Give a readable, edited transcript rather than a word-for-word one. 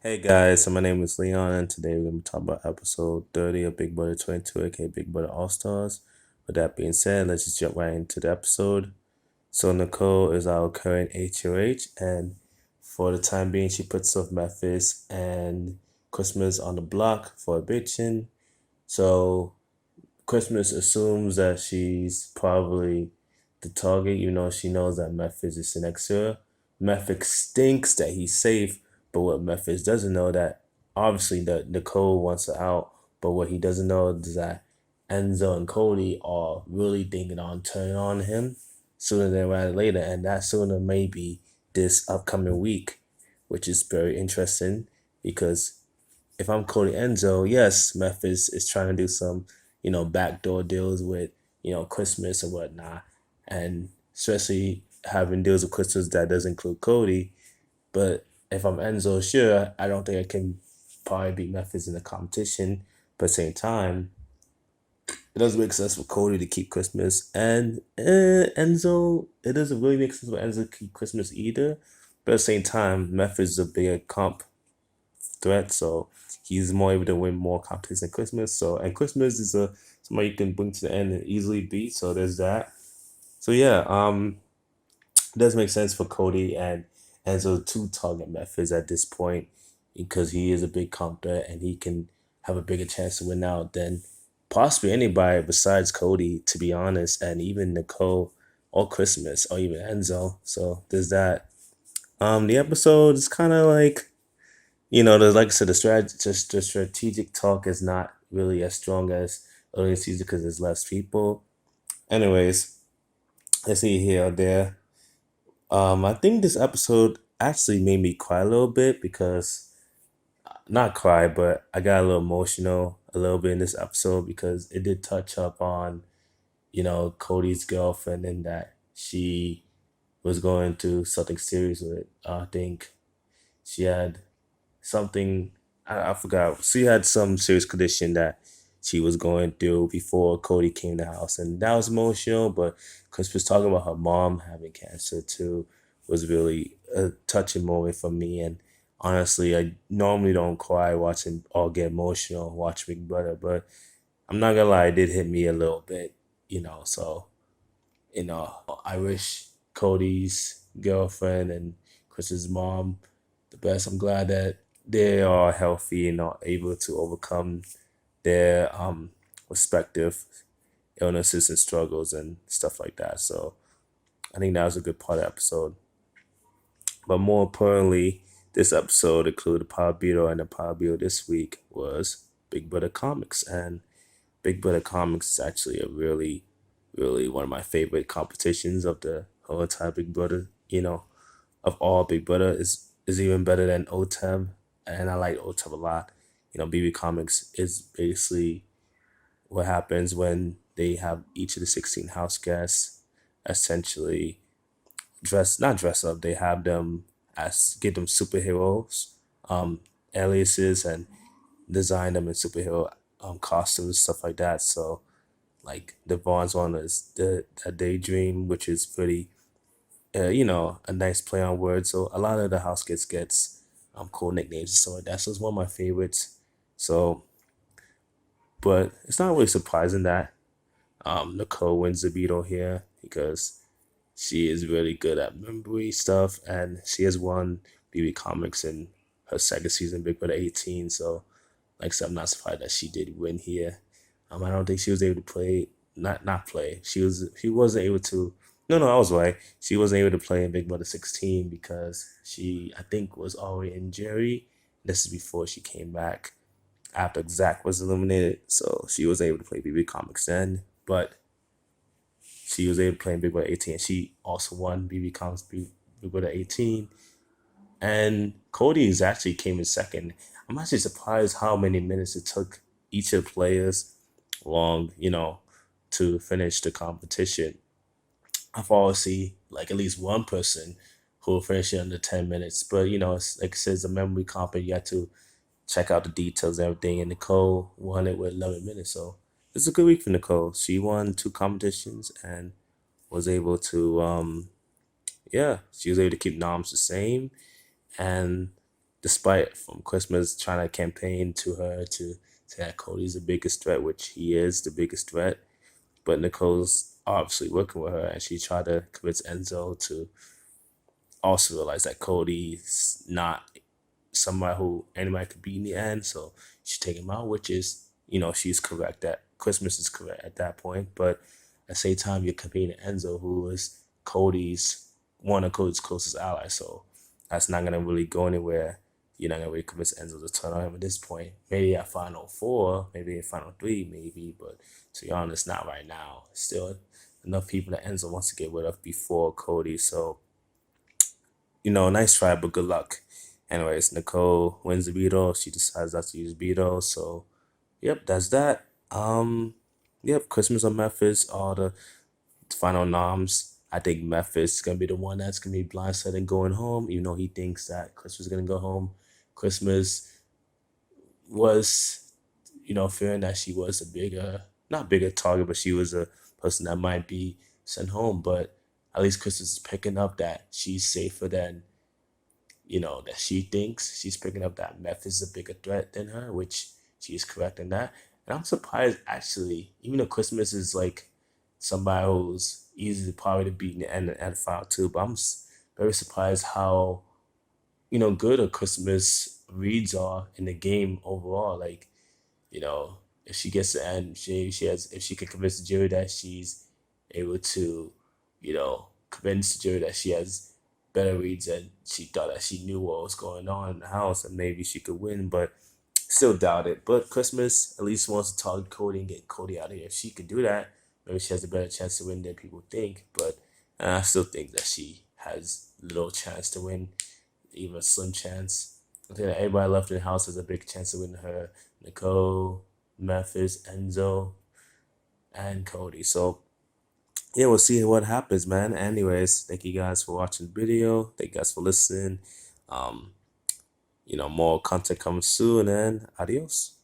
Hey guys, so my name is Leon, and today we're going to talk about episode 30 of Big Brother 22, aka Big Brother All Stars. With that being said, let's just jump right into the episode. So, Nicole is our current HOH, and for the time being, she puts off Memphis and Christmas on the block for eviction. So, Christmas assumes that she's probably the target, even though she knows that Memphis is next to her. Memphis thinks that he's safe, but what Memphis doesn't know that obviously that Nicole wants her out, but what he doesn't know is that Enzo and Cody are really thinking on turning on him sooner than rather later, and that sooner may be this upcoming week, which is very interesting because if I'm Cody Enzo, yes, Memphis is trying to do some, backdoor deals with, Christmas and whatnot. And especially having deals with Christmas that does include Cody. But if I'm Enzo, sure, I don't think I can probably beat Memphis in the competition. But at the same time, it doesn't make sense for Cody to keep Christmas. And Enzo, it doesn't really make sense for Enzo to keep Christmas either. But at the same time, Memphis is a bigger comp threat, so he's more able to win more competitions than Christmas. So and Christmas is a somebody you can bring to the end and easily beat. So there's that. So yeah, it does make sense for Cody and Enzo to target Memphis at this point because he is a big comp threat and he can have a bigger chance to win out than possibly anybody besides Cody, to be honest, and even Nicole or Christmas or even Enzo. So there's that. The episode is kind of like there's like I said, the strategic talk is not really as strong as earlier in the season because there's less people. Anyways, let's see here or there. I think this episode actually made me cry a little bit because not cry, but I got a little emotional a little bit in this episode because it did touch up on Cody's girlfriend and that she was going through something serious with it. I think she had something I forgot. She had some serious condition that she was going through before Cody came to the house, and that was emotional. But Chris was talking about her mom having cancer too was really a touching moment for me. And honestly, I normally don't cry watching or get emotional watching Big Brother, but I'm not gonna lie, it did hit me a little bit. So I wish Cody's girlfriend and Chris's mom the best. I'm glad that they are healthy and are able to overcome their respective illnesses and struggles and stuff like that. So I think that was a good part of the episode. But more importantly, this episode included Power Beetle, and the Power Beetle this week was Big Brother Comics. And Big Brother Comics is actually a really, really one of my favorite competitions of the whole entire Big Brother. Of all Big Brother is even better than OTEM, and I like OTEM a lot. BB Comics is basically what happens when they have each of the 16 house guests essentially not dress up. They have them as give them superheroes, um, aliases, and design them in superhero costumes stuff like that. So like the Vaughn's one is the Daydream, which is pretty a nice play on words. So a lot of the house gets cool nicknames and stuff like that. So it's one of my favorites. So, but it's not really surprising that Nicole wins the Beetle here because she is really good at memory stuff and she has won BB Comics in her second season, Big Brother 18. So, like I said, I'm not surprised that she did win here. I don't think she was able to play, not play. She wasn't able to. No, I was right. She wasn't able to play in Big Brother 16 because she, I think, was already in jury. This is before she came back after Zach was eliminated, so she was able to play BB Comics then. But she was able to play in Big Brother 18. She also won BB Comics Big Brother 18. And Cody's actually came in second. I'm actually surprised how many minutes it took each of the players long, to finish the competition. I've always see like at least one person who will finish it under 10 minutes. But it's like it says a memory comp and you have to check out the details and everything. And Nicole won it with 11 minutes. So it's a good week for Nicole. She won two competitions and was able to yeah, she was able to keep noms the same. And despite from Christmas trying to campaign to her to say that Cody's the biggest threat, which he is the biggest threat. But Nicole's obviously working with her, and she tried to convince Enzo to also realize that Cody's not somebody who anybody could beat in the end. So she take him out, which is, she's correct. That Christmas is correct at that point. But at the same time, you're competing Enzo, who is one of Cody's closest allies. So that's not gonna really go anywhere. You're not gonna really convince Enzo to turn on him at this point. Maybe at Final Four, maybe at Final Three, maybe. But to be honest, not right now. Still enough people that Enzo wants to get rid of before Cody. So nice try, but good luck. Anyways, Nicole wins the veto. She decides not to use veto. So, yep, that's that. Yep, Christmas on Memphis, all the final noms. I think Memphis is gonna be the one that's gonna be blindsided and going home, even though he thinks that Christmas is gonna go home. Christmas was, fearing that she was a bigger, not bigger target, but she was a person that might be sent home. But at least Christmas is picking up that she's safer than that she thinks. She's picking up that Meth is a bigger threat than her, which she is correct in that. And I'm surprised actually, even though Christmas is like somebody who's easily probably to beat in the end and final too, but very surprised how good her Christmas reads are in the game overall. Like, if she gets to end, she has if she can convince the jury that she's able to, convince the jury that she has better reads and she thought that she knew what was going on in the house and maybe she could win, but still doubt it. But Christmas at least wants to target Cody and get Cody out of here. If she could do that, maybe she has a better chance to win than people think. But I still think that she has little chance to win, even a slim chance. I think that everybody left in the house has a big chance to win her. Nicole, Memphis, Enzo, and Cody. So yeah, we'll see what happens, man. Anyways, thank you guys for watching the video. Thank you guys for listening. More content coming soon, and adios.